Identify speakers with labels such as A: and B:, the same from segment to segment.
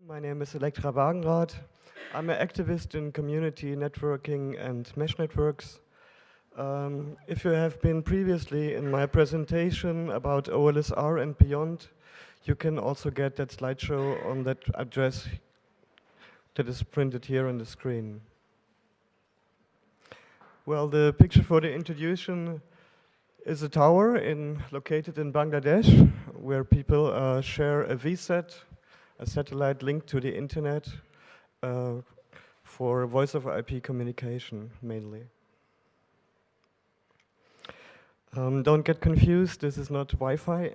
A: My name is Elektra Wagenrad. I'm an activist in community networking and mesh networks. If you have been previously in my presentation about OLSR and beyond, you can also get that slideshow on that address that is printed here on the screen. Well, the picture for the introduction is a tower located in Bangladesh, where people share a VSAT, a satellite link to the internet for voice over IP communication mainly. Don't get confused, this is not Wi-Fi.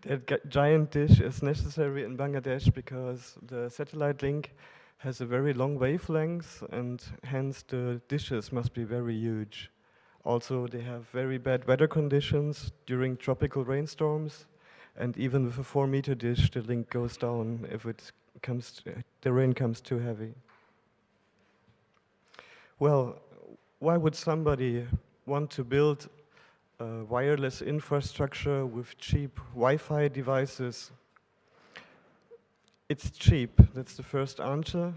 A: That giant dish is necessary in Bangladesh because the satellite link has a very long wavelength and hence the dishes must be very huge. Also, they have very bad weather conditions during tropical rainstorms, and even with a 4-meter dish, the link goes down if the rain comes too heavy. Well, why would somebody want to build a wireless infrastructure with cheap Wi-Fi devices? It's cheap, that's the first answer.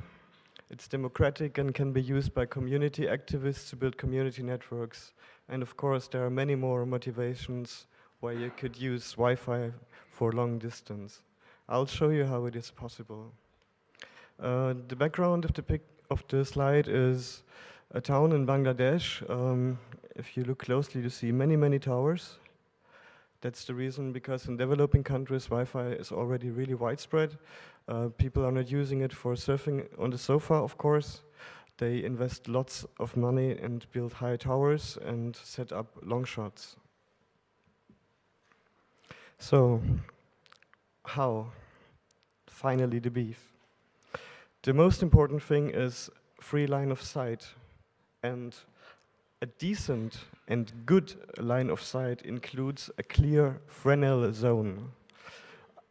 A: It's democratic and can be used by community activists to build community networks. And of course, there are many more motivations why you could use Wi-Fi for long distance. I'll show you how it is possible. The background of the slide is a town in Bangladesh. If you look closely, you see many, many towers. That's the reason, because in developing countries, Wi-Fi is already really widespread. People are not using it for surfing on the sofa, of course. They invest lots of money and build high towers and set up long shots. So, how? Finally, the beef. The most important thing is free line of sight. And a decent and good line of sight includes a clear Fresnel zone.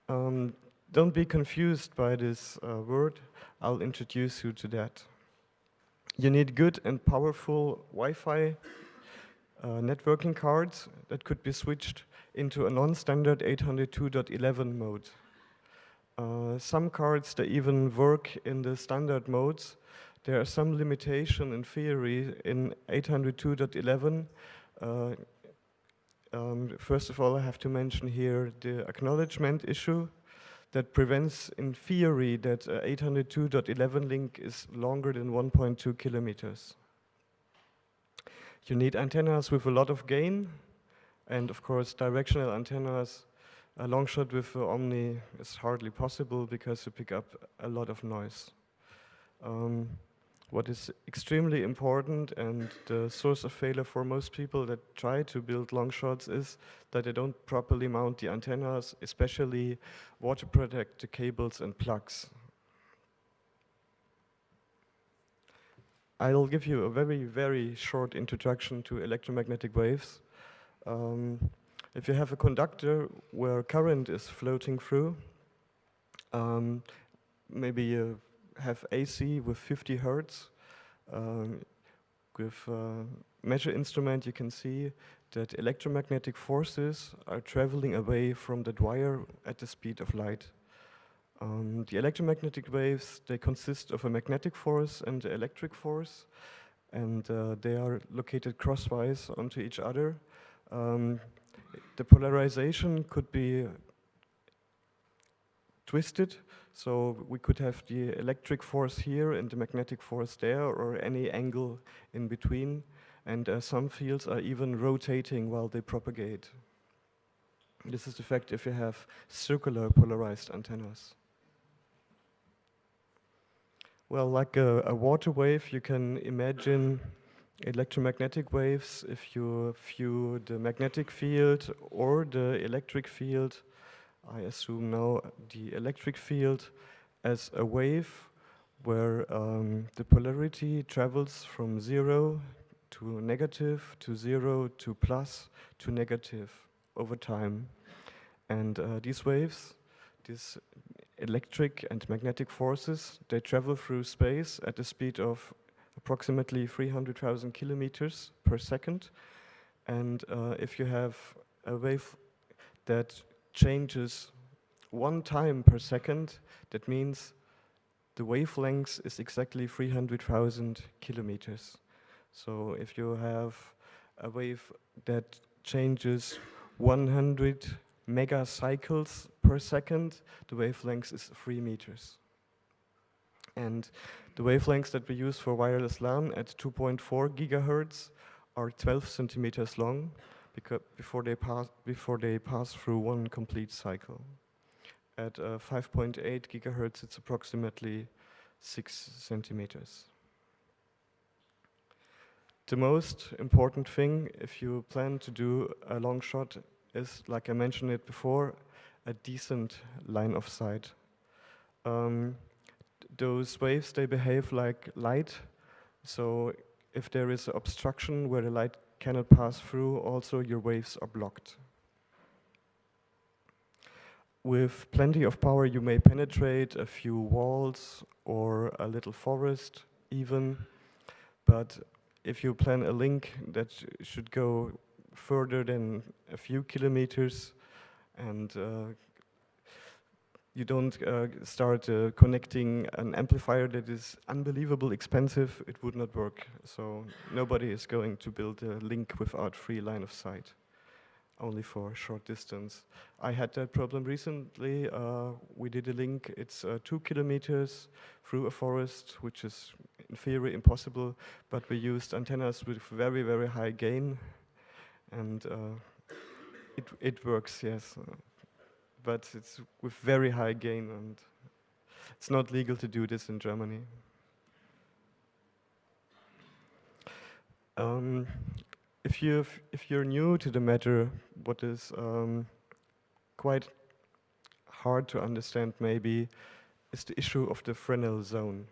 A: Don't be confused by this word. I'll introduce you to that. You need good and powerful Wi-Fi networking cards that could be switched into a non-standard 802.11 mode. Some cards, they even work in the standard modes. There are some limitation in theory in 802.11. First of all, I have to mention here the acknowledgement issue that prevents, in theory, that 802.11 link is longer than 1.2 kilometers. You need antennas with a lot of gain, and of course, directional antennas. A long shot with Omni is hardly possible because you pick up a lot of noise. What is extremely important and the source of failure for most people that try to build long shots is that they don't properly mount the antennas, especially water protect the cables and plugs. I'll give you a very, very short introduction to electromagnetic waves. If you have a conductor where current is floating through, maybe you have AC with 50 hertz. With a measure instrument, you can see that electromagnetic forces are traveling away from that wire at the speed of light. The electromagnetic waves, they consist of a magnetic force and an electric force, and they are located crosswise onto each other. The polarization could be twisted, so we could have the electric force here and the magnetic force there, or any angle in between, and some fields are even rotating while they propagate. This is the fact if you have circular polarized antennas. Well, like a water wave, you can imagine electromagnetic waves if you view the magnetic field or the electric field. I assume now the electric field as a wave where the polarity travels from 0 to negative, to 0 to plus, to negative over time. And these waves, these electric and magnetic forces, they travel through space at the speed of approximately 300,000 kilometers per second. And if you have a wave that changes 1 time per second, that means the wavelength is exactly 300,000 kilometers. So if you have a wave that changes 100 megacycles per second, the wavelength is 3 meters. And the wavelengths that we use for wireless LAN at 2.4 gigahertz are 12 centimeters long before they pass through one complete cycle. At 5.8 gigahertz, it's approximately 6 centimeters. The most important thing if you plan to do a long shot is, like I mentioned it before, a decent line of sight. Those waves, they behave like light, so if there is an obstruction where the light cannot pass through, also your waves are blocked. With plenty of power, you may penetrate a few walls or a little forest even, but if you plan a link that should go further than a few kilometers and you don't start connecting an amplifier that is unbelievably expensive, it would not work. So nobody is going to build a link without free line of sight, only for a short distance. I had that problem recently. We did a link, it's 2 kilometers through a forest, which is in theory impossible, but we used antennas with very, very high gain, and it works, yes. But it's with very high gain, and it's not legal to do this in Germany. If you're new to the matter, what is quite hard to understand maybe is the issue of the Fresnel zone.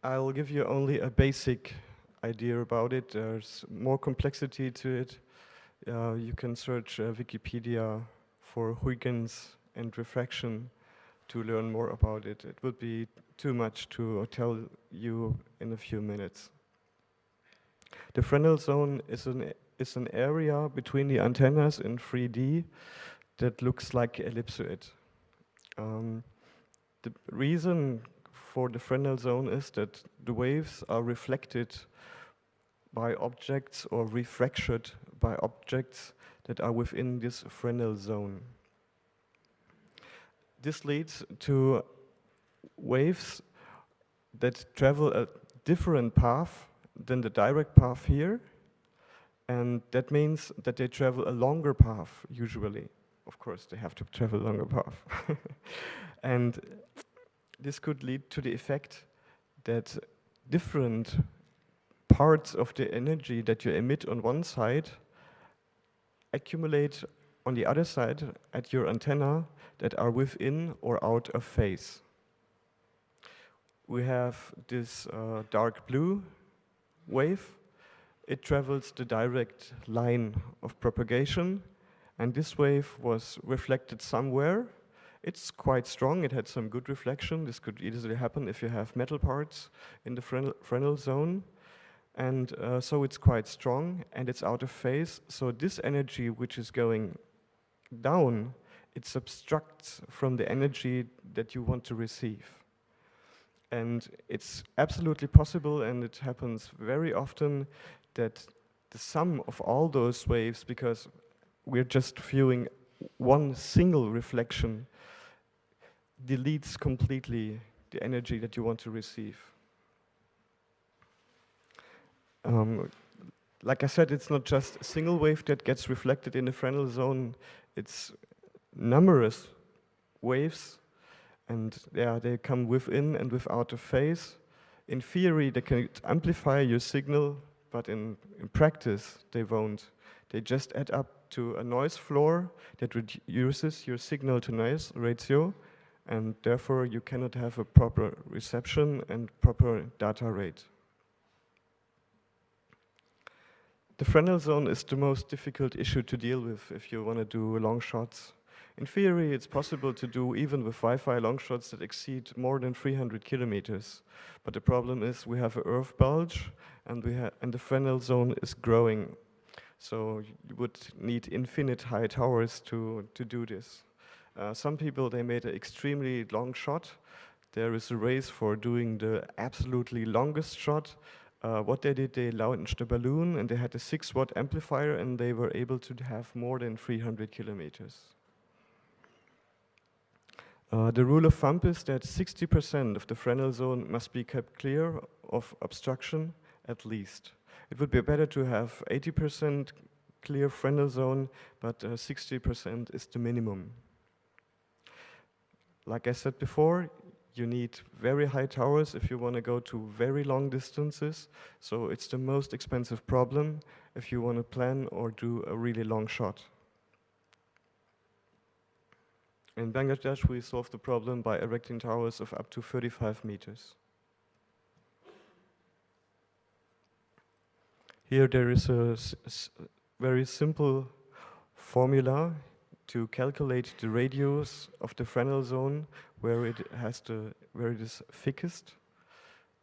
A: I'll give you only a basic idea about it. There's more complexity to it. You can search Wikipedia for Huygens and refraction to learn more about it. It would be too much to tell you in a few minutes. The Fresnel zone is an area between the antennas in 3D that looks like ellipsoid. The reason for the Fresnel zone is that the waves are reflected by objects or refracted by objects that are within this Fresnel zone. This leads to waves that travel a different path than the direct path here, and that means that they travel a longer path usually. Of course, they have to travel a longer path. And this could lead to the effect that different parts of the energy that you emit on one side accumulate on the other side at your antenna that are within or out of phase. We have this dark blue wave. It travels the direct line of propagation, and this wave was reflected somewhere. It's quite strong, it had some good reflection. This could easily happen if you have metal parts in the Fresnel zone. And so it's quite strong and it's out of phase. So this energy which is going down, it subtracts from the energy that you want to receive. And it's absolutely possible, and it happens very often, that the sum of all those waves, because we're just viewing one single reflection, deletes completely the energy that you want to receive. Like I said, it's not just a single wave that gets reflected in the Fresnel zone, it's numerous waves, and yeah, they come within and without a phase. In theory, they can amplify your signal, but in practice, they won't. They just add up to a noise floor that reduces your signal to noise ratio, and therefore you cannot have a proper reception and proper data rate. The Fresnel zone is the most difficult issue to deal with if you want to do long shots. In theory, it's possible to do even with Wi-Fi long shots that exceed more than 300 kilometers. But the problem is we have an earth bulge, and the Fresnel zone is growing. So you would need infinite high towers to do this. Some people, they made an extremely long shot. There is a race for doing the absolutely longest shot. What they did, they launched a balloon and they had a 6-watt amplifier and they were able to have more than 300 kilometers. The rule of thumb is that 60% of the Fresnel zone must be kept clear of obstruction at least. It would be better to have 80% clear Fresnel zone, but 60% is the minimum. Like I said before, you need very high towers if you want to go to very long distances, so it's the most expensive problem if you want to plan or do a really long shot. In Bangladesh, we solved the problem by erecting towers of up to 35 meters. Here there is a very simple formula to calculate the radius of the Fresnel zone where it is thickest.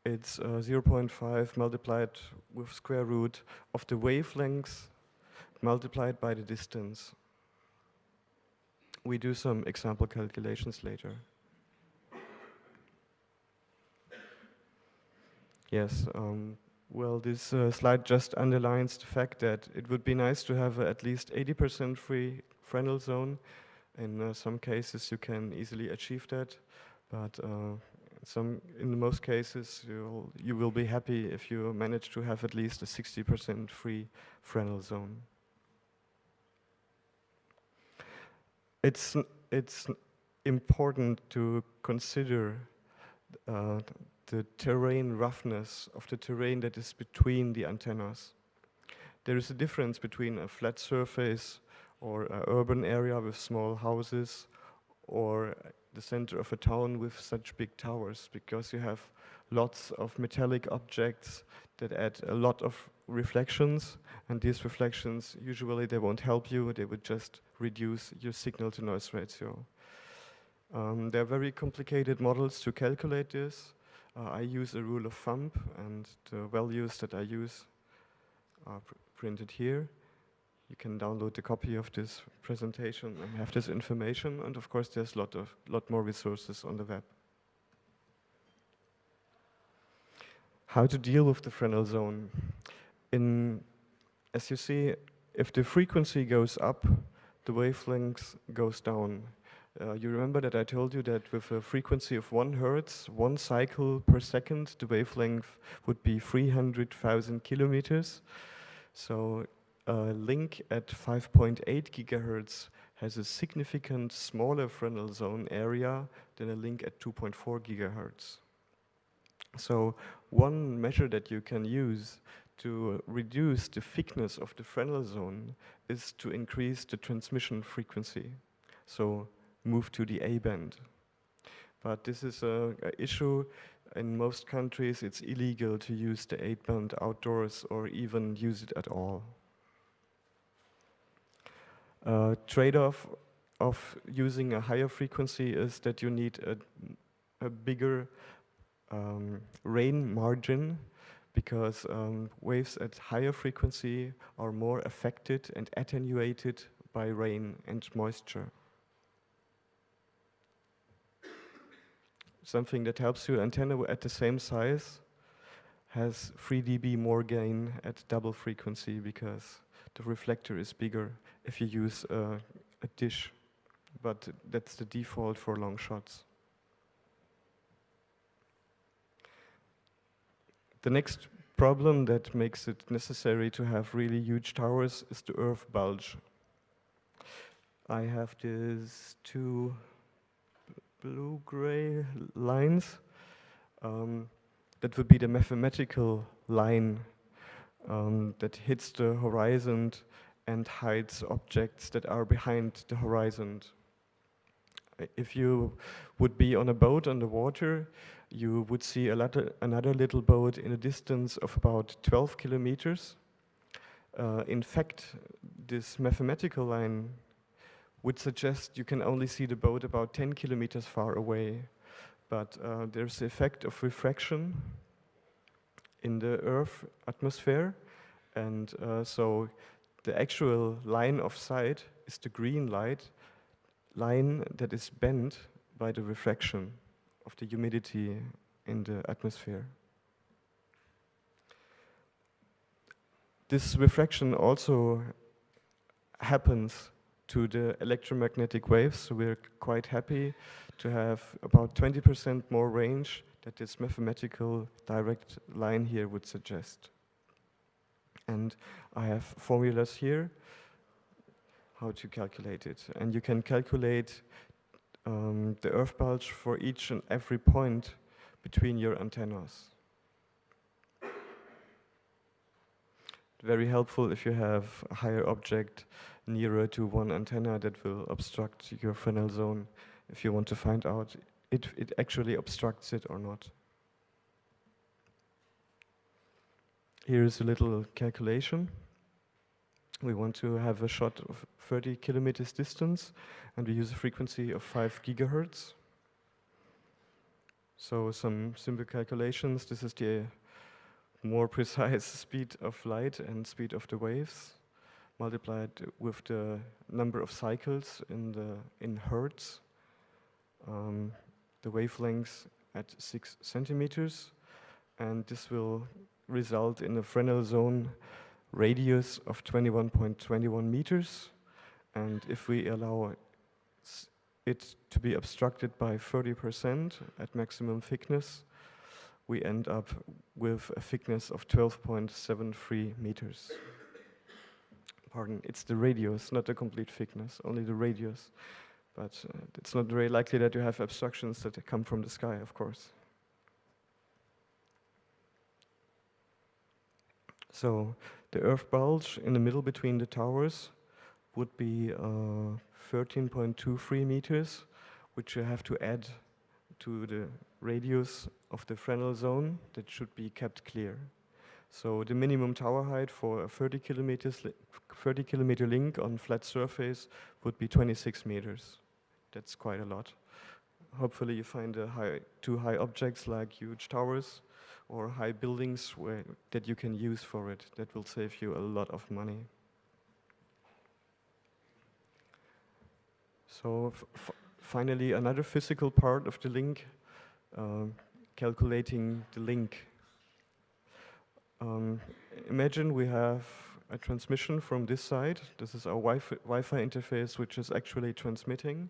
A: It's 0.5 multiplied with square root of the wavelength multiplied by the distance. We do some example calculations later. Yes, well, this slide just underlines the fact that it would be nice to have at least 80% free Fresnel zone. In some cases, you can easily achieve that, but in most cases, you will be happy if you manage to have at least a 60% free Fresnel zone. It's important to consider the terrain roughness of the terrain that is between the antennas. There is a difference between a flat surface or an urban area with small houses or the center of a town with such big towers, because you have lots of metallic objects that add a lot of reflections, and these reflections, usually they won't help you, they would just reduce your signal to noise ratio. There are very complicated models to calculate this. I use a rule of thumb, and the values that I use are printed here. You can download a copy of this presentation and have this information, and of course there's a lot more resources on the web. How to deal with the Fresnel zone? As you see, if the frequency goes up, the wavelength goes down. You remember that I told you that with a frequency of 1 Hertz, 1 cycle per second, the wavelength would be 300,000 kilometers. So a link at 5.8 gigahertz has a significant smaller Fresnel zone area than a link at 2.4 gigahertz. So one measure that you can use to reduce the thickness of the Fresnel zone is to increase the transmission frequency. So move to the A band. But this is an issue. In most countries, it's illegal to use the 8-band outdoors or even use it at all. Trade-off of using a higher frequency is that you need a bigger rain margin, because waves at higher frequency are more affected and attenuated by rain and moisture. Something that helps you, antenna at the same size has 3 dB more gain at double frequency, because the reflector is bigger if you use a dish, but that's the default for long shots. The next problem that makes it necessary to have really huge towers is the earth bulge. I have these 2 blue-gray lines. That would be the mathematical line that hits the horizon and hides objects that are behind the horizon. If you would be on a boat on the water, you would see another little boat in a distance of about 12 kilometers. In fact, this mathematical line would suggest you can only see the boat about 10 kilometers far away. But there's the effect of refraction in the Earth atmosphere, and so the actual line of sight is the green line that is bent by the refraction of the humidity in the atmosphere. This refraction also happens to the electromagnetic waves, so we're quite happy to have about 20% more range that this mathematical direct line here would suggest. And I have formulas here how to calculate it. And you can calculate the earth bulge for each and every point between your antennas. Very helpful if you have a higher object nearer to one antenna that will obstruct your Fresnel zone, if you want to find out if it actually obstructs it or not. Here is a little calculation. We want to have a shot of 30 kilometers distance, and we use a frequency of 5 gigahertz. So some simple calculations. This is the more precise speed of light and speed of the waves, multiplied with the number of cycles in hertz, the wavelengths at 6 centimeters, and this will result in a Fresnel zone radius of 21.21 meters. And if we allow it to be obstructed by 30% at maximum thickness, we end up with a thickness of 12.73 meters. Pardon, it's the radius, not the complete thickness, only the radius. But it's not very likely that you have obstructions that come from the sky, of course. So the earth bulge in the middle between the towers would be 13.23 meters, which you have to add to the radius of the Fresnel zone that should be kept clear. So the minimum tower height for a 30 kilometer link on flat surface would be 26 meters. That's quite a lot. Hopefully you find two high objects like huge towers or high buildings that you can use for it. That will save you a lot of money. So finally, another physical part of the link, calculating the link. Imagine we have a transmission from this side. This is our Wi-Fi interface, which is actually transmitting.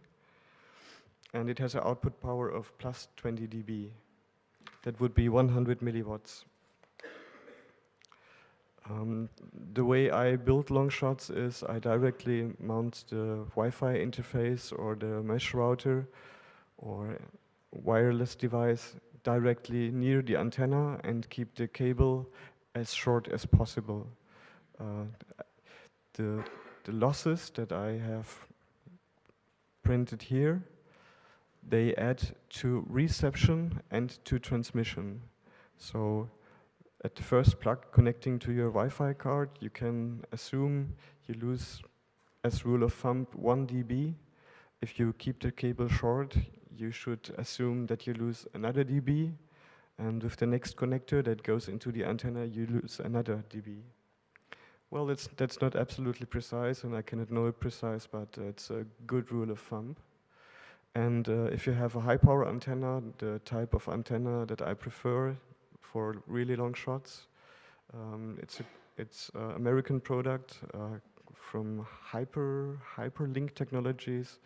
A: And it has an output power of plus 20 dB. That would be 100 milliwatts. The way I build long shots is I directly mount the Wi-Fi interface or the mesh router or wireless device directly near the antenna and keep the cable as short as possible. The losses that I have printed here, they add to reception and to transmission. So at the first plug connecting to your Wi-Fi card, you can assume you lose, as rule of thumb, 1 dB. If you keep the cable short, you should assume that you lose another dB. And with the next connector that goes into the antenna, you lose another dB. Well, that's not absolutely precise, and I cannot know it precise, but it's a good rule of thumb. And if you have a high power antenna, the type of antenna that I prefer for really long shots, it's an American product from Hyperlink Technologies.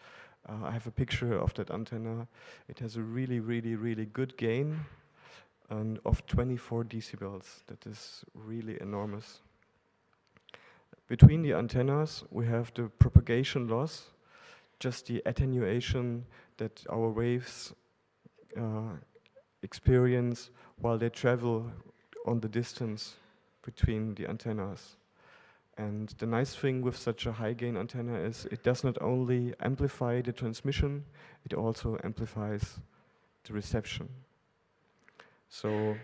A: I have a picture of that antenna. It has a really, really, really good gain of 24 decibels. That is really enormous. Between the antennas, we have the propagation loss, just the attenuation that our waves experience while they travel on the distance between the antennas. And the nice thing with such a high gain antenna is it does not only amplify the transmission, it also amplifies the reception. So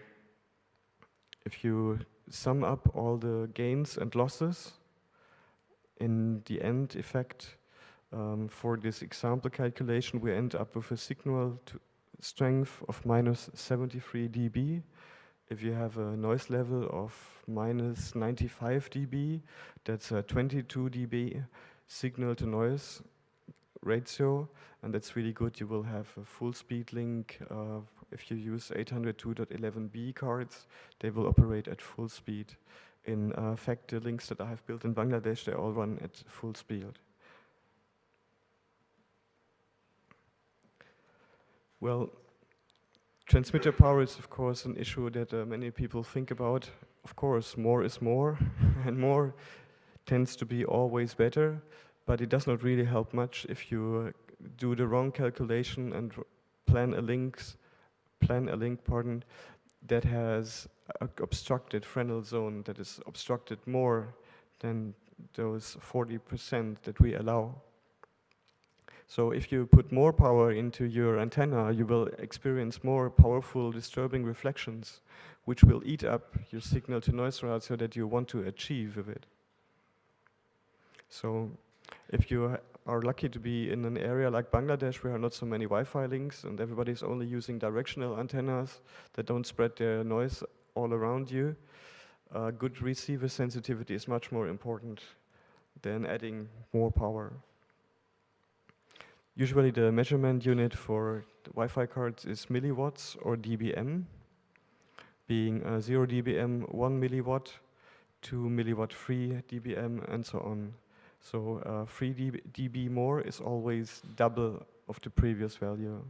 A: if you sum up all the gains and losses, in the end effect, for this example calculation, we end up with a signal strength of minus 73 dB. if you have a noise level of minus 95 dB, that's a 22 dB signal to noise ratio, and that's really good. You will have a full speed link. If you use 802.11b cards, they will operate at full speed. In fact, the links that I have built in Bangladesh, they all run at full speed. Well, transmitter power is, of course, an issue that many people think about. Of course, more is more, and more tends to be always better, but it does not really help much if you do the wrong calculation and plan a link, that has an obstructed Fresnel zone that is obstructed more than those 40% that we allow. So if you put more power into your antenna, you will experience more powerful disturbing reflections, which will eat up your signal to noise ratio that you want to achieve with it. So if you are lucky to be in an area like Bangladesh where there are not so many Wi-Fi links and everybody's only using directional antennas that don't spread their noise all around you, good receiver sensitivity is much more important than adding more power. Usually the measurement unit for the Wi-Fi cards is milliwatts or dBm, being 0 dBm 1 milliwatt, 2 milliwatt 3 dBm, and so on. So 3 dB more is always double of the previous value.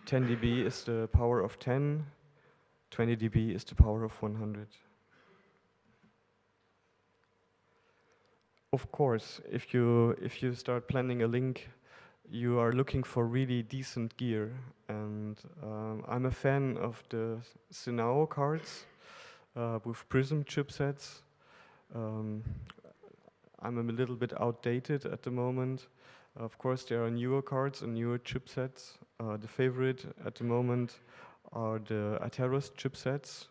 A: 10 dB is the power of 10, 20 dB is the power of 100. Of course, if you start planning a link, you are looking for really decent gear, and I'm a fan of the Fresnel cards with prism chipsets. I'm a little bit outdated at the moment. Of course, there are newer cards and newer chipsets. The favorite at the moment are the Attenuation chipsets,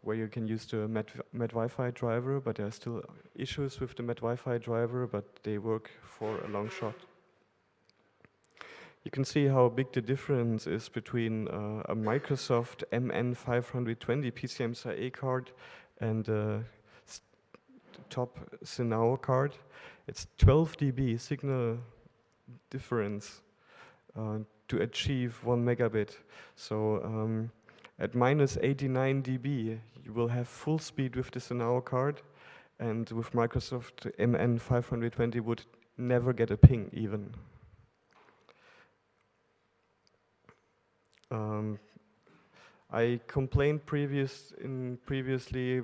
A: where you can use the Met Wi-Fi driver, but there are still issues with the Met Wi-Fi driver, but they work for a long shot. You can see how big the difference is between a Microsoft MN520 PCMSIA card and the top Fresnel card. It's 12 dB signal difference to achieve 1 megabit. So at minus 89 dB, you will have full speed with the Fresnel card, and with Microsoft MN520 would never get a ping even. I complained previously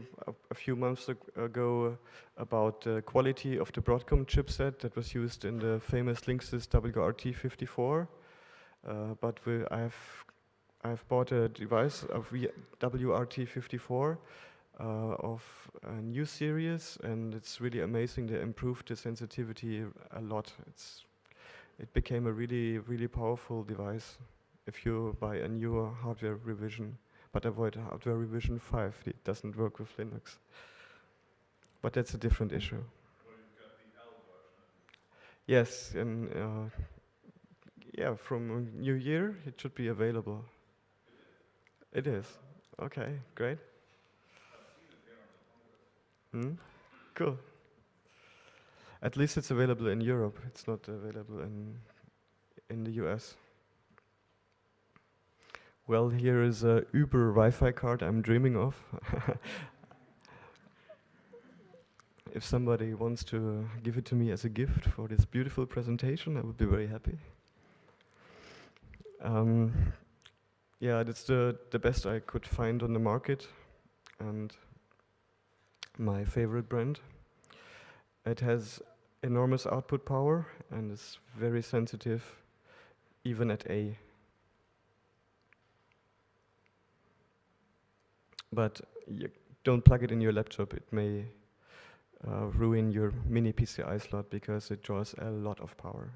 A: a few months ago about the quality of the Broadcom chipset that was used in the famous Linksys WRT54, but I've bought a device of WRT54 of a new series, and it's really amazing. They improved the sensitivity a lot. It became a really, really powerful device if you buy a newer hardware revision, but avoid hardware revision 5. It doesn't work with Linux. But that's a different issue.
B: Well, you've got the L version.
A: Yes, and yeah, from New Year it should be available. It is. Okay, great.
B: I've seen it here on the Congress.
A: Cool. At least it's available in Europe. It's not available in the US. Well, here is a Uber Wi-Fi card I'm dreaming of. If somebody wants to give it to me as a gift for this beautiful presentation, I would be very happy. Yeah, that's the best I could find on the market, and my favorite brand. It has enormous output power and is very sensitive, even at A. But you don't plug it in your laptop. It may ruin your mini PCI slot because it draws a lot of power.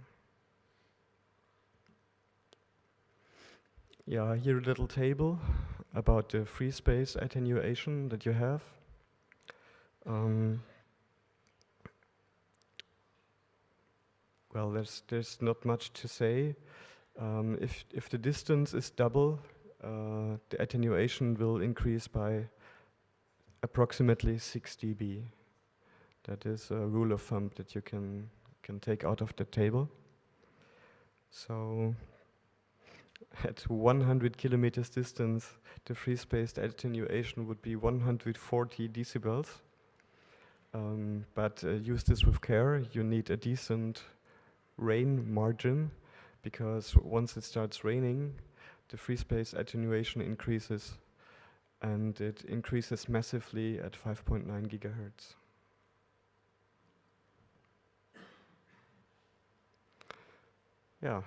A: Yeah, here a little table about the free space attenuation that you have. Well, there's not much to say. If the distance is double, the attenuation will increase by approximately 6 dB. That is a rule of thumb that you can take out of the table. So at 100 kilometers distance, the free space attenuation would be 140 decibels. But use this with care. You need a decent rain margin, because once it starts raining, the free space attenuation increases, and it increases massively at 5.9 gigahertz. Yeah,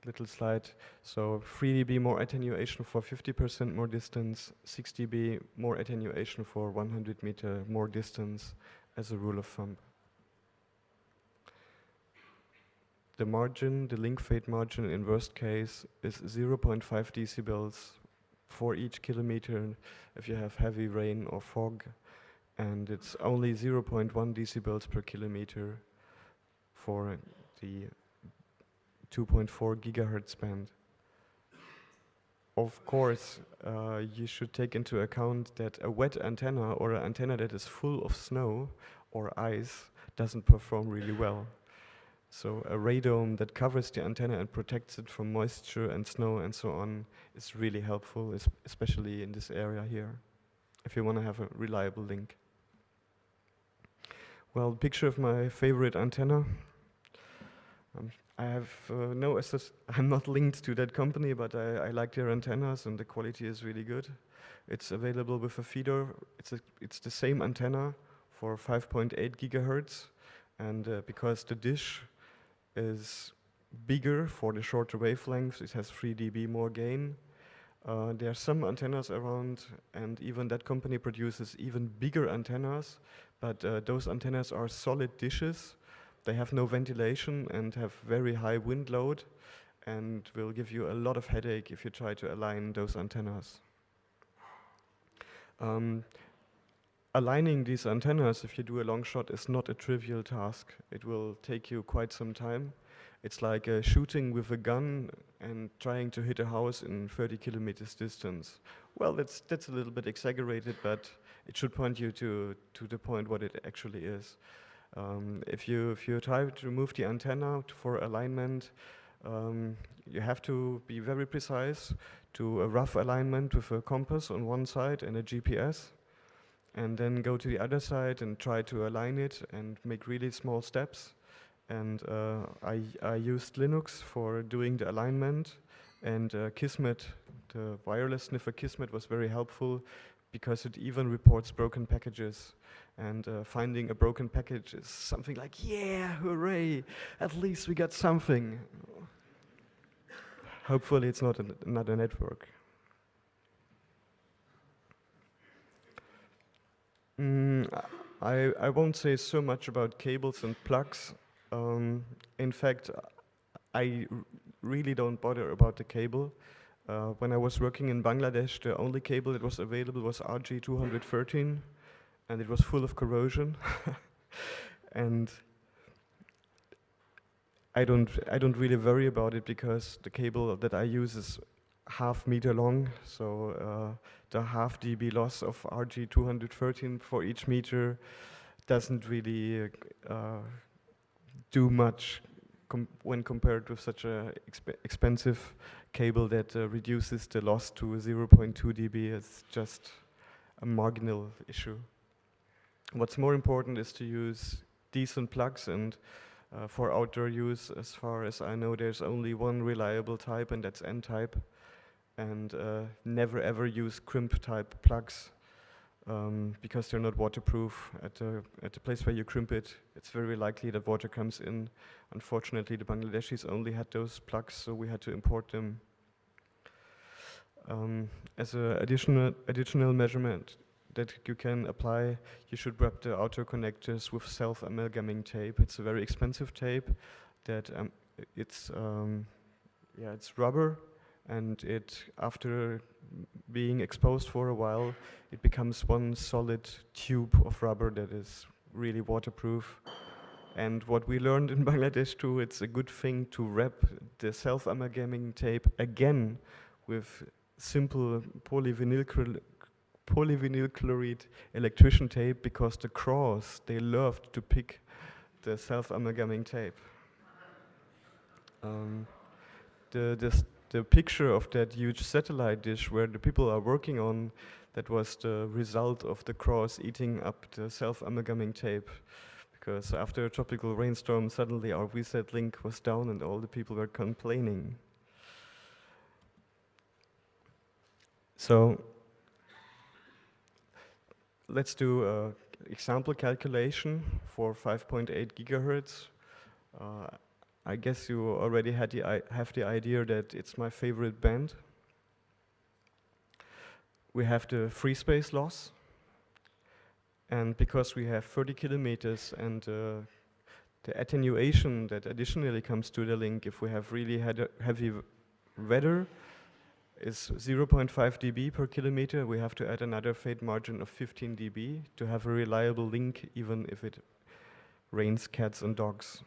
A: little slide. So 3 dB more attenuation for 50% more distance, 6 dB more attenuation for 100 meter more distance as a rule of thumb. The margin, the link fade margin in worst case is 0.5 decibels for each kilometer if you have heavy rain or fog, and it's only 0.1 decibels per kilometer for the 2.4 gigahertz band. Of course, you should take into account that a wet antenna or an antenna that is full of snow or ice doesn't perform really well. So a radome that covers the antenna and protects it from moisture and snow and so on is really helpful, especially in this area here, if you want to have a reliable link. Well, picture of my favorite antenna. I have I'm not linked to that company, but I like their antennas and the quality is really good. It's available with a feeder. It's the same antenna for 5.8 gigahertz, and because the dish is bigger for the shorter wavelengths, it has 3 dB more gain. There are some antennas around, and even that company produces even bigger antennas, but those antennas are solid dishes. They have no ventilation and have very high wind load, and will give you a lot of headache if you try to align those antennas. Aligning these antennas, if you do a long shot, is not a trivial task. It will take you quite some time. It's like shooting with a gun and trying to hit a house in 30 kilometers distance. Well, that's a little bit exaggerated, but it should point you to the point what it actually is. If you try to remove the antenna for alignment, you have to be very precise, to a rough alignment with a compass on one side and a GPS, and then go to the other side and try to align it and make really small steps. And I used Linux for doing the alignment, and Kismet, the wireless sniffer Kismet, was very helpful because it even reports broken packages. And finding a broken package is something like, yeah, hooray, at least we got something. Hopefully it's not another network. I won't say so much about cables and plugs. In fact, I really don't bother about the cable. When I was working in Bangladesh, the only cable that was available was RG213, and it was full of corrosion. And I don't really worry about it because the cable that I use is half meter long, so the half dB loss of RG213 for each meter doesn't really do much when compared with such a expensive cable that reduces the loss to 0.2 dB. It's just a marginal issue. What's more important is to use decent plugs, and for outdoor use, as far as I know, there's only one reliable type, and that's N-type. And never ever use crimp type plugs because they're not waterproof. At the place where you crimp it, it's very likely that water comes in. Unfortunately, the Bangladeshis only had those plugs, so we had to import them. As an additional measurement that you can apply, you should wrap the outer connectors with self-amalgaming tape. It's a very expensive tape that it's rubber, and it, after being exposed for a while, it becomes one solid tube of rubber that is really waterproof. And what we learned in Bangladesh too, it's a good thing to wrap the self-amalgaming tape again with simple polyvinyl chloride electrician tape, because the crows, they loved to pick the self-amalgaming tape. The picture of that huge satellite dish where the people are working on, that was the result of the crows eating up the self-amalgaming tape. Because after a tropical rainstorm, suddenly our VSAT link was down and all the people were complaining. So let's do an example calculation for 5.8 gigahertz. I guess you already have the idea that it's my favorite band. We have the free space loss. And because we have 30 kilometers and the attenuation that additionally comes to the link if we have really heavy weather is 0.5 dB per kilometer, we have to add another fade margin of 15 dB to have a reliable link, even if it rains cats and dogs.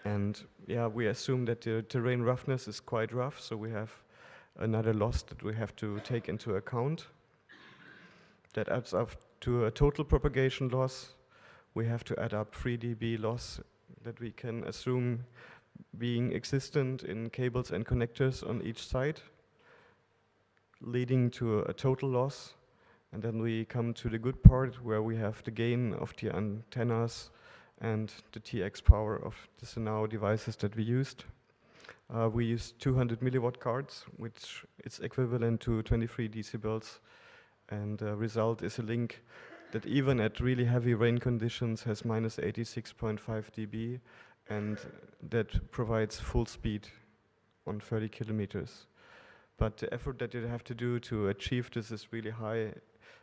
A: And yeah, we assume that the terrain roughness is quite rough, so we have another loss that we have to take into account. That adds up to a total propagation loss. We have to add up 3 dB loss that we can assume being existent in cables and connectors on each side, leading to a total loss. And then we come to the good part where we have the gain of the antennas and the TX power of the Fresnel devices that we used. We used 200 milliwatt cards, which is equivalent to 23 decibels. And the result is a link that even at really heavy rain conditions has minus 86.5 dB, and that provides full speed on 30 kilometers. But the effort that you have to do to achieve this is really high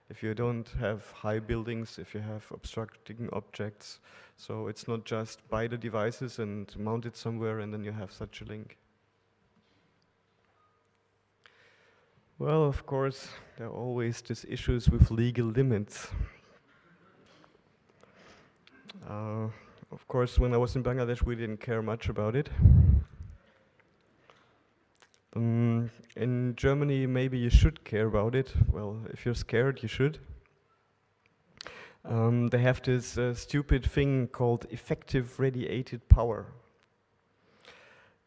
A: if you don't have high buildings, if you have obstructing objects. So it's not just buy the devices and mount it somewhere and then you have such a link. Well, of course, there are always these issues with legal limits. Of course, when I was in Bangladesh, we didn't care much about it. In Germany, maybe you should care about it. Well, if you're scared, you should. They have this stupid thing called effective radiated power.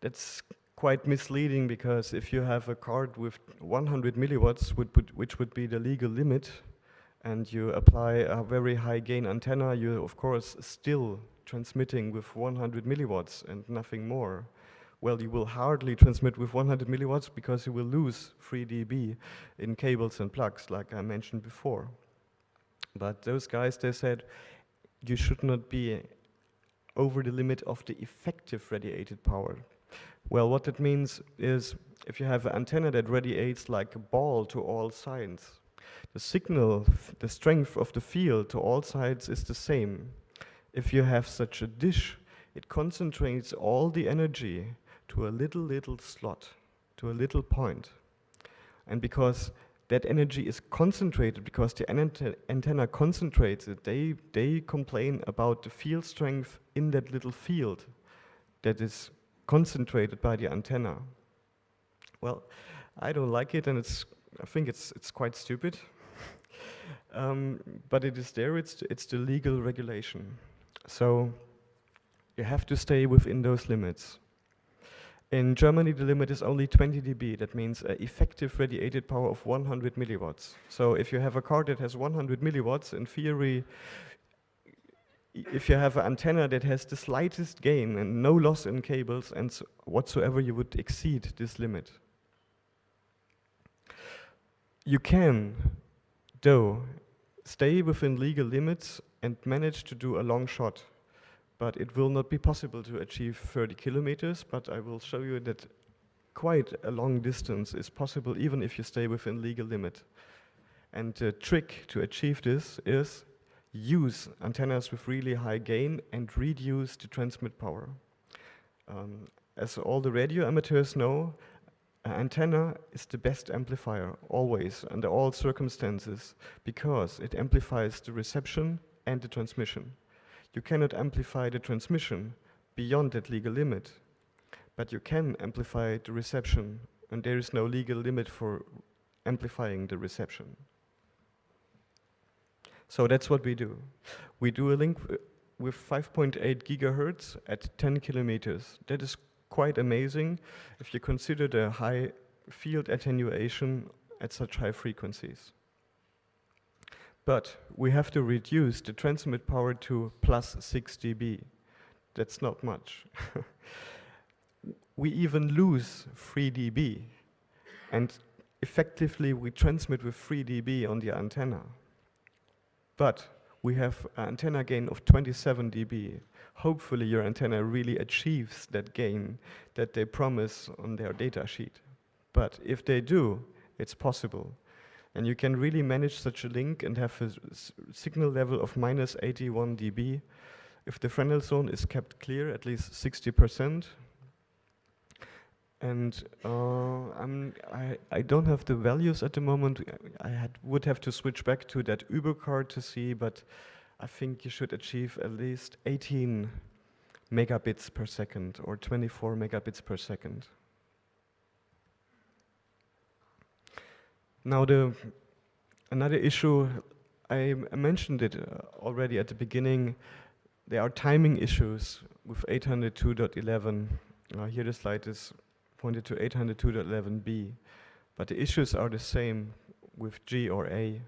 A: That's quite misleading, because if you have a card with 100 milliwatts, which would be the legal limit, and you apply a very high gain antenna, you're of course still transmitting with 100 milliwatts and nothing more. Well, you will hardly transmit with 100 milliwatts because you will lose 3 dB in cables and plugs, like I mentioned before. But those guys, they said, you should not be over the limit of the effective radiated power. Well, what that means is if you have an antenna that radiates like a ball to all sides, the signal, the strength of the field to all sides is the same. If you have such a dish, it concentrates all the energy to a little slot, to a little point. And because that energy is concentrated, because the antenna concentrates it, they complain about the field strength in that little field that is concentrated by the antenna. Well, I don't like it, and I think it's quite stupid. But it is there, it's the legal regulation. So you have to stay within those limits. In Germany, the limit is only 20 dB. That means an effective radiated power of 100 milliwatts. So if you have a card that has 100 milliwatts, in theory, if you have an antenna that has the slightest gain and no loss in cables and whatsoever, you would exceed this limit. You can, though, stay within legal limits and manage to do a long shot. But it will not be possible to achieve 30 kilometers, but I will show you that quite a long distance is possible even if you stay within legal limit. And the trick to achieve this is use antennas with really high gain and reduce the transmit power. As all the radio amateurs know, an antenna is the best amplifier, always, under all circumstances, because it amplifies the reception and the transmission. You cannot amplify the transmission beyond that legal limit, but you can amplify the reception and there is no legal limit for amplifying the reception. So that's what we do. We do a link with 5.8 gigahertz at 10 kilometers. That is quite amazing if you consider the high field attenuation at such high frequencies. But we have to reduce the transmit power to plus 6 dB. That's not much. We even lose 3 dB, and effectively we transmit with 3 dB on the antenna. But we have an antenna gain of 27 dB. Hopefully your antenna really achieves that gain that they promise on their data sheet. But if they do, it's possible. And you can really manage such a link and have a signal level of minus 81 dB. If the Fresnel zone is kept clear, at least 60%. And I don't have the values at the moment. Would have to switch back to that Uber card to see, but I think you should achieve at least 18 megabits per second or 24 megabits per second. Now another issue, I mentioned it already at the beginning, there are timing issues with 802.11. Here the slide is pointed to 802.11b, but the issues are the same with G or A.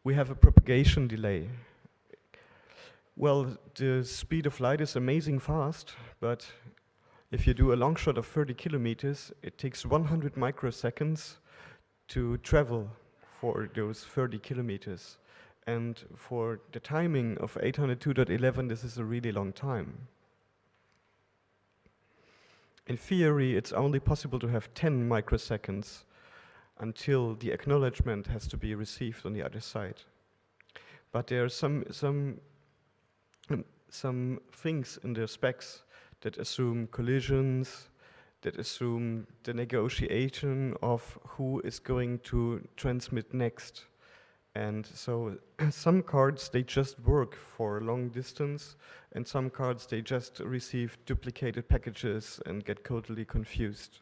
A: We have a propagation delay. Well, the speed of light is amazing fast, but if you do a long shot of 30 kilometers, it takes 100 microseconds to travel for those 30 kilometers. And for the timing of 802.11, this is a really long time. In theory, it's only possible to have 10 microseconds until the acknowledgement has to be received on the other side. But there are some things in the specs that assume collisions, that assume the negotiation of who is going to transmit next. And so some cards, they just work for long distance, and some cards, they just receive duplicated packages and get totally confused.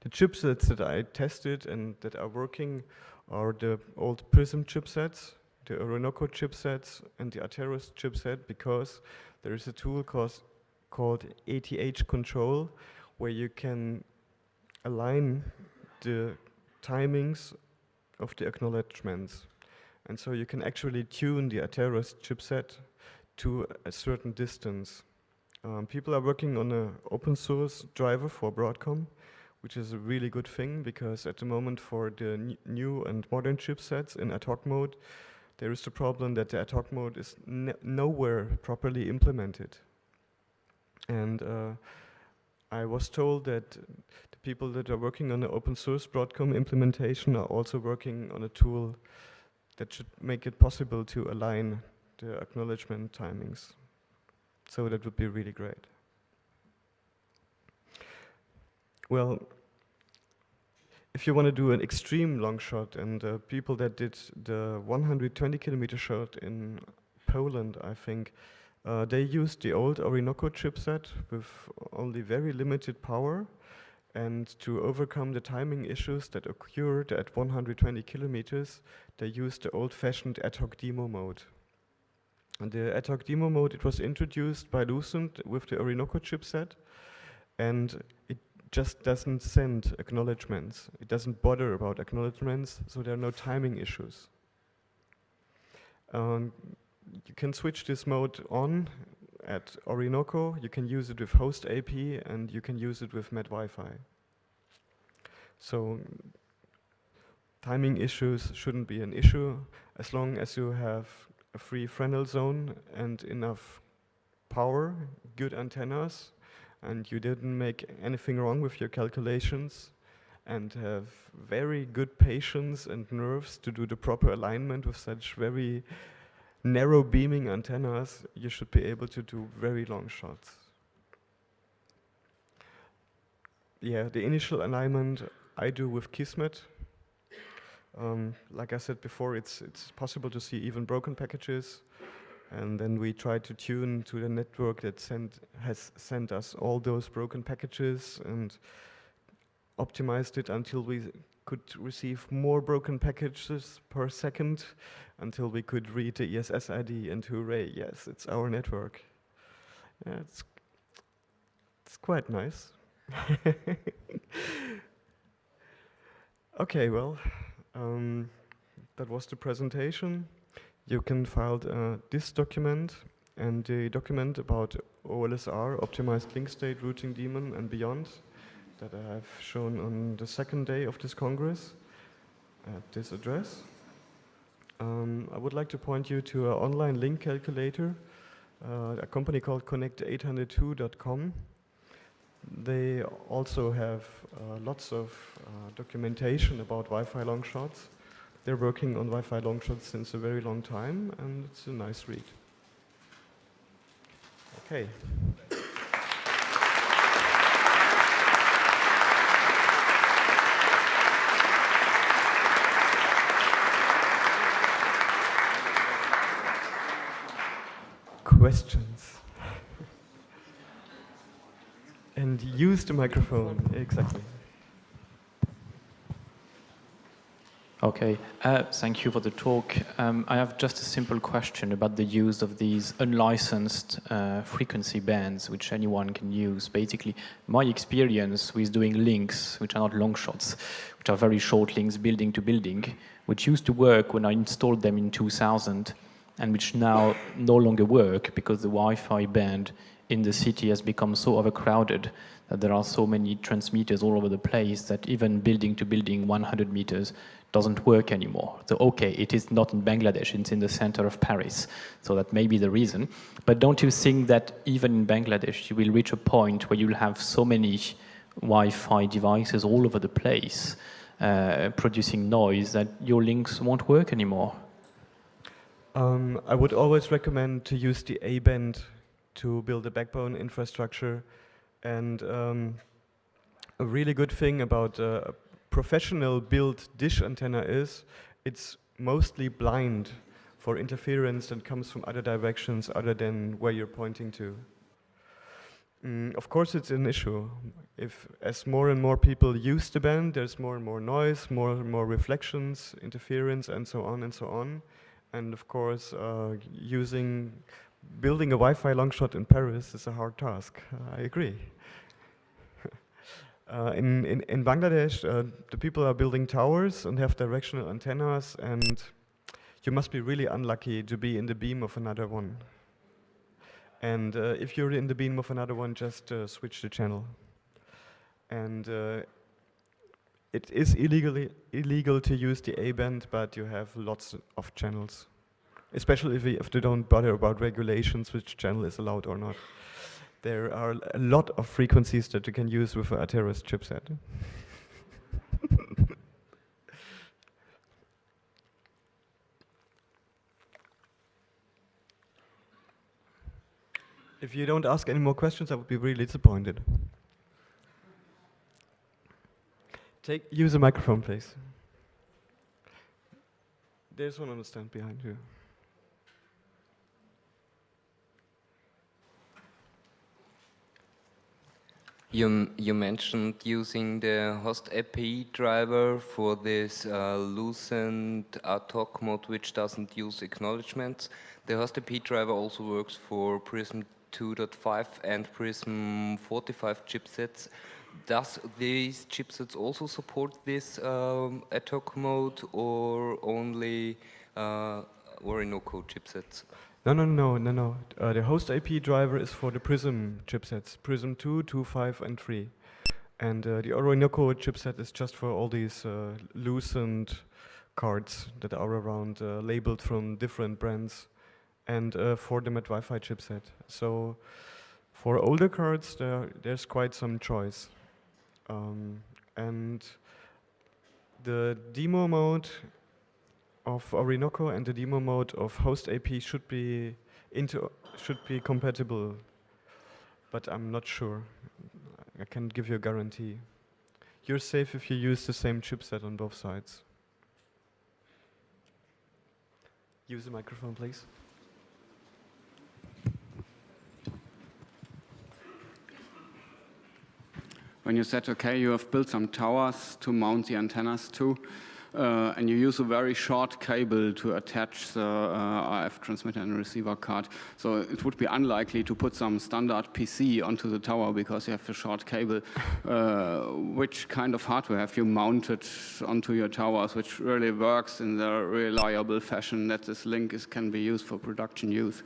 A: The chipsets that I tested and that are working are the old Prism chipsets, the Orinoco chipsets, and the Ateros chipset, because there is a tool called ATH control, where you can align the timings of the acknowledgements. And so you can actually tune the Ateros chipset to a certain distance. People are working on an open source driver for Broadcom, which is a really good thing, because at the moment for the new and modern chipsets in ad hoc mode, there is the problem that the ad hoc mode is nowhere properly implemented. And I was told that the people that are working on the open source Broadcom implementation are also working on a tool that should make it possible to align the acknowledgement timings. So that would be really great. Well, if you want to do an extreme long shot, and people that did the 120 kilometer shot in Poland, I think, they used the old Orinoco chipset with only very limited power, and to overcome the timing issues that occurred at 120 kilometers, they used the old-fashioned ad hoc demo mode. And the ad hoc demo mode, it was introduced by Lucent with the Orinoco chipset, and it just doesn't send acknowledgements. It doesn't bother about acknowledgements, so there are no timing issues. You can switch this mode on at Orinoco. You can use it with host AP, and you can use it with Met Wi-Fi. So timing issues shouldn't be an issue as long as you have a free Fresnel zone and enough power, good antennas, and you didn't make anything wrong with your calculations, and have very good patience and nerves to do the proper alignment with such very narrow beaming antennas. You should be able to do very long shots. Yeah, the initial alignment I do with Kismet. Like I said before, it's possible to see even broken packages. And then we try to tune to the network that has sent us all those broken packages and optimized it until we could receive more broken packages per second until we could read the ESS ID and hooray, yes, it's our network. Yeah, it's quite nice. Okay, well, that was the presentation. You can file this document and the document about OLSR, Optimized Link State Routing Daemon and beyond, that I have shown on the second day of this Congress at this address. I would like to point you to an online link calculator, a company called connect802.com. They also have lots of documentation about Wi-Fi long shots. They're working on Wi-Fi long shots since a very long time, and it's a nice read. Okay. Questions? And use the microphone, exactly.
C: Okay, thank you for the talk. I have just a simple question about the use of these unlicensed frequency bands, which anyone can use. Basically, my experience with doing links, which are not long shots, which are very short links building to building, which used to work when I installed them in 2000, and which now no longer work because the Wi-Fi band in the city has become so overcrowded that there are so many transmitters all over the place that even building to building 100 meters doesn't work anymore. So okay, it is not in Bangladesh, it's in the center of Paris, so that may be the reason. But don't you think that even in Bangladesh you will reach a point where you'll have so many Wi-Fi devices all over the place producing noise that your links won't work anymore?
A: I would always recommend to use the A-band to build a backbone infrastructure. And a really good thing about a professional built dish antenna is it's mostly blind for interference that comes from other directions other than where you're pointing to. Of course it's an issue. As more and more people use the band, there's more and more noise, more and more reflections, interference, and so on and so on. And of course, building a Wi-Fi long shot in Paris is a hard task. I agree. In Bangladesh, the people are building towers and have directional antennas, and you must be really unlucky to be in the beam of another one. And if you're in the beam of another one, just switch the channel. And it is illegal to use the A-band, but you have lots of channels, especially if they don't bother about regulations, which channel is allowed or not. There are a lot of frequencies that you can use with a Attenuation chipset. If you don't ask any more questions, I would be really disappointed. Use a microphone, please. There's one on the stand behind you.
D: You mentioned using the host API driver for this loosened ad hoc mode which doesn't use acknowledgements. The host API driver also works for Prism 2.5 and Prism 45 chipsets. Does these chipsets also support this ad hoc mode or only Orinoco chipsets?
A: No. The host IP driver is for the Prism chipsets, Prism 2, 2, 5, and 3. And the Orinoco chipset is just for all these loosened cards that are around, labeled from different brands, and for the Met Wi-Fi chipset. So for older cards, there's quite some choice. And the demo mode of Orinoco and the demo mode of host AP should be compatible, but I'm not sure. I can't give you a guarantee. You're safe if you use the same chipset on both sides. Use the microphone, please.
E: when you said, okay, you have built some towers to mount the antennas to, and you use a very short cable to attach the RF transmitter and receiver card. So it would be unlikely to put some standard PC onto the tower because you have a short cable. Which kind of hardware have you mounted onto your towers which really works in the reliable fashion that this link can be used for production use?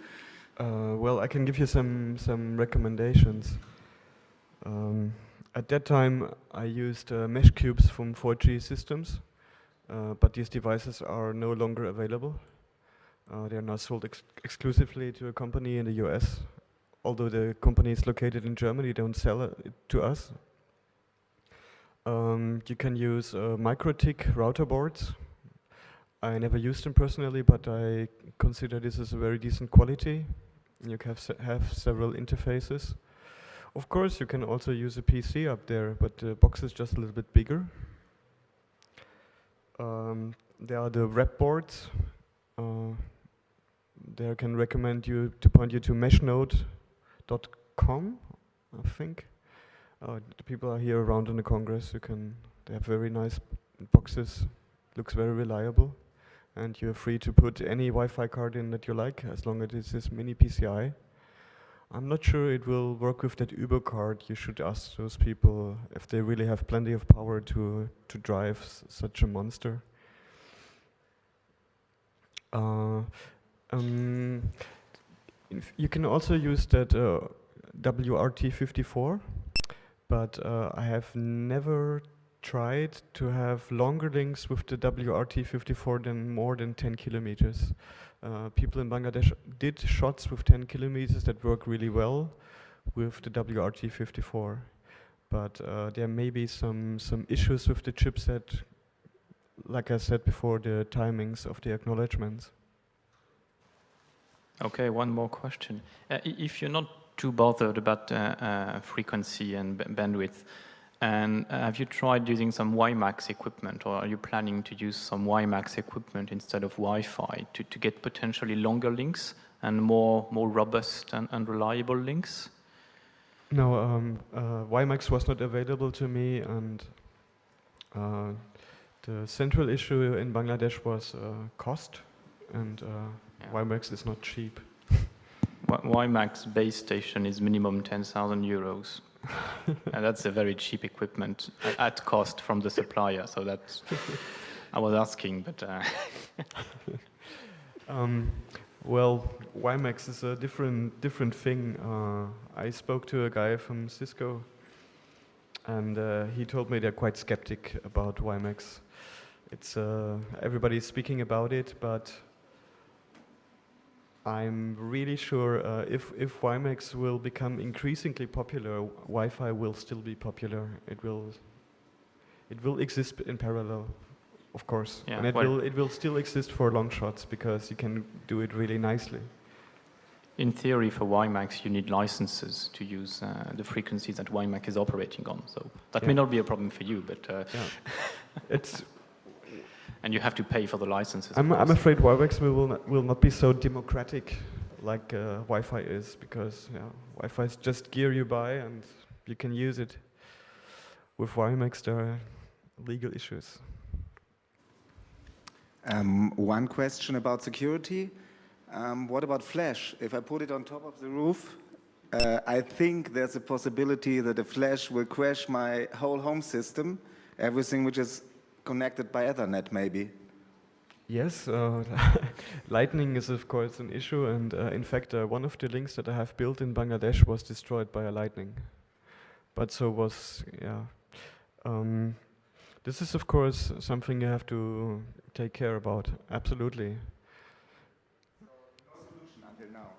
A: Well, I can give you some recommendations. At that time, I used mesh cubes from 4G systems, but these devices are no longer available. They are now sold exclusively to a company in the US. Although the company is located in Germany, they don't sell it to us. You can use MikroTik router boards. I never used them personally, but I consider this as a very decent quality. You can have several interfaces. Of course, you can also use a PC up there, but the box is just a little bit bigger. There are the rep boards. There I can recommend you to point you to meshnode.com, I think. The people are here around in the Congress. They have very nice boxes. Looks very reliable. And you're free to put any Wi-Fi card in that you like, as long as it is mini PCI. I'm not sure it will work with that Uber card. You should ask those people if they really have plenty of power to drive such a monster. You can also use that WRT54, but I have never tried to have longer links with the WRT54 than more than 10 kilometers. People in Bangladesh did shots with 10 kilometers that work really well with the WRT54, but there may be some issues with the chipset, like I said before, the timings of the acknowledgements.
C: Okay, one more question. If you're not too bothered about frequency and bandwidth, and have you tried using some WiMAX equipment, or are you planning to use some WiMAX equipment instead of Wi-Fi to get potentially longer links and more robust and reliable links?
A: No, WiMAX was not available to me, and the central issue in Bangladesh was cost, and WiMAX is not cheap.
C: WiMAX base station is minimum 10,000 euros. And that's a very cheap equipment at cost from the supplier. So that's, I was asking, but.
A: Well, WiMAX is a different thing. I spoke to a guy from Cisco, and he told me they're quite skeptic about WiMAX. It's everybody's speaking about it, but I'm really sure if WiMAX will become increasingly popular, Wi-Fi will still be popular. It will exist in parallel, of course,
C: yeah,
A: and it will still exist for long shots because you can do it really nicely.
C: In theory, for WiMAX, you need licenses to use the frequencies that WiMAX is operating on. So that may not be a problem for you, but
A: it's.
C: And you have to pay for the licenses.
A: I'm afraid WiMAX will not be so democratic like Wi-Fi is, because Wi-Fi is just gear you buy and you can use it. With WiMAX there are legal issues.
F: One question about security. What about flash? If I put it on top of the roof, I think there's a possibility that the flash will crash my whole home system, everything which is connected by Ethernet, maybe.
A: Yes, lightning is of course an issue, and in fact one of the links that I have built in Bangladesh was destroyed by a lightning. But so was, this is of course something you have to take care about, absolutely.
F: So no solution until now?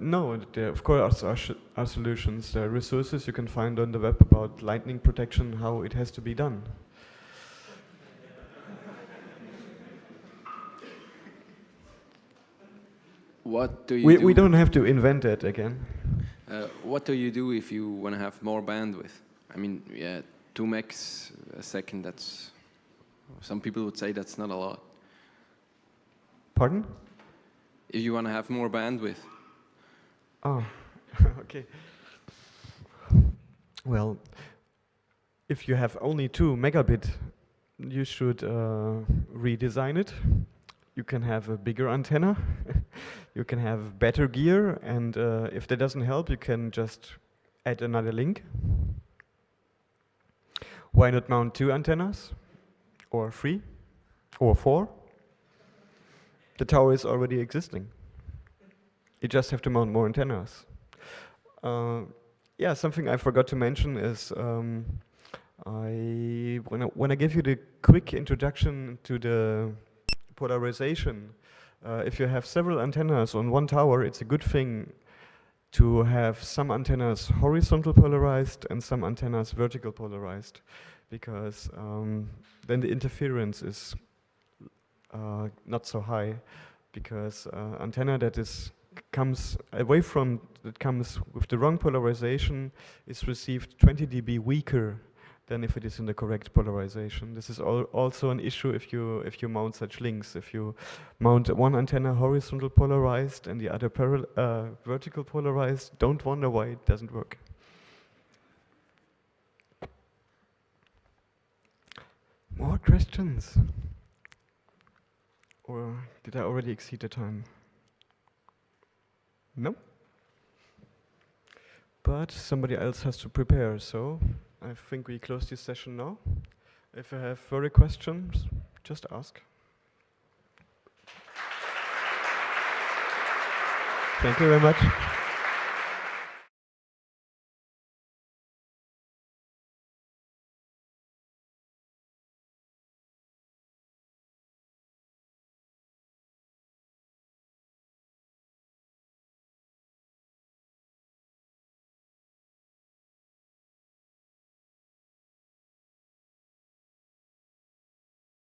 A: No, there of course are solutions. There are resources you can find on the web about lightning protection, how it has to be done.
G: What do you do?
A: We don't have to invent it again.
G: What do you do if you want to have more bandwidth? I mean, 2 megs a second, that's... Some people would say that's not a lot.
A: Pardon?
G: If you want to have more bandwidth.
A: Oh, okay. Well, if you have only 2 megabit, you should redesign it. You can have a bigger antenna, you can have better gear, and if that doesn't help, you can just add another link. Why not mount 2 antennas? Or 3? Or 4? The tower is already existing. You just have to mount more antennas. Yeah, something I forgot to mention is when I give you the quick introduction to the polarization, if you have several antennas on one tower, it's a good thing to have some antennas horizontal polarized and some antennas vertical polarized, because then the interference is not so high, because antenna that comes with the wrong polarization is received 20 dB weaker than if it is in the correct polarization. This is also an issue if you mount such links. If you mount one antenna horizontal polarized and the other vertical polarized, don't wonder why it doesn't work. More questions? Or did I already exceed the time? No? But somebody else has to prepare, so I think we close this session now. If you have further questions, just ask. Thank you very much.